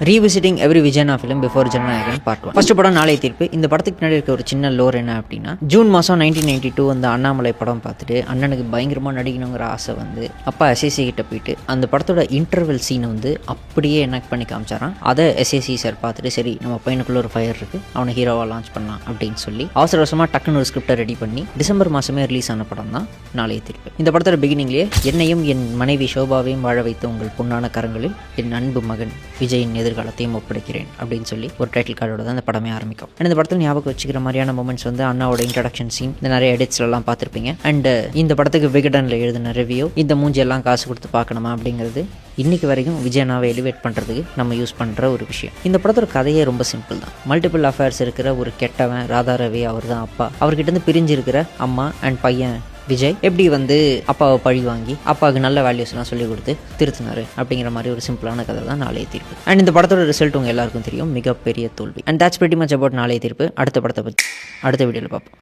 Revisiting every விஜயனா film before Jana Nayagan part 1. First படம் நாளைய தீர்ப்பு. இந்த படத்துக்கு பின்னாடி இருக்க ஒரு சின்ன லோர் என்ன அப்படின்னா, ஜூன் மாதம் 1992 அந்த அண்ணாமலை படம் பார்த்துட்டு அண்ணனுக்கு பயங்கரமாக நடிக்கணுங்கிற ஆசை வந்து அப்பா எஸ்ஏசி கிட்ட போயிட்டு அந்த படத்தோட இன்டர்வெல் சீனை வந்து அப்படியே எனாக்ட் பண்ணி காமிச்சாரான். அதை எஸ்ஏசி சார் பார்த்துட்டு சரி நம்ம பையனுக்குள்ள ஒரு ஃபயர் இருக்குது, அவனை ஹீரோவாக லான்ச் பண்ணலாம் அப்படின்னு சொல்லி அவசர அவசரமாக டக்குன்னு ஒரு ஸ்கிரிப்டை ரெடி பண்ணி டிசம்பர் மாதமே ரிலீஸ் ஆன படம் தான் நாளைய தீர்ப்பு. இந்த படத்தோட பிகினிங்லேயே என்னையும் என் மனைவி ஷோபாவையும் வாழ வைத்த உங்கள் பொன்னான கரங்களில் என் அன்பு மகன் விஜயின் எதிர்காலத்தையும் ஒப்படைக்கிறேன் அப்படின்னு சொல்லி ஒரு டைட்டில் கார்டோட தான் இந்த படமே ஆரம்பிக்கும். அண்ட் இந்த படத்தில் ஞாபகம் வச்சுக்கிற மாதிரியான மூமெண்ட்ஸ் வந்து அண்ணாவோட இன்ட்ரடக்ஷன் சீன், இந்த நிறைய எடிட்ஸ்லாம் பார்த்துருப்பீங்க. அண்ட் இந்த படத்துக்கு விகடனில் எழுதின ரிவ்யூ, இந்த மூஞ்சி எல்லாம் காசு கொடுத்து பார்க்கணுமா அப்படிங்கிறது இன்னைக்கு வரைக்கும் விஜயனாவை எலிவேட் பண்ணுறதுக்கு நம்ம யூஸ் பண்ணுற ஒரு விஷயம். இந்த படத்தோட கதையே ரொம்ப சிம்பிள் தான். மல்டிபிள் அஃபேர்ஸ் இருக்கிற ஒரு கெட்டவன் ராதா ரவி, அவர் தான் அப்பா. அவர்கிட்ட பிரிஞ்சு இருக்கிற அம்மா அண்ட் பையன் விஜய் எப்படி வந்து அப்பாவை பழி வாங்கி அப்பாவுக்கு நல்ல வேல்யூஸ்லாம் சொல்லிக் கொடுத்து திருத்தினாரு அப்படிங்கிற மாதிரி ஒரு சிம்பிளான கதை தான் நாளைய தீர்ப்பு. அண்ட் இந்த படத்தோட ரிசல்ட் உங்கள் எல்லாருக்கும் தெரியும், மிகப்பெரிய தோல்வி. And that's pretty much about நாளைய தீர்ப்பு. அடுத்த படத்தை பற்றி அடுத்த வீடியோவில் பார்ப்போம்.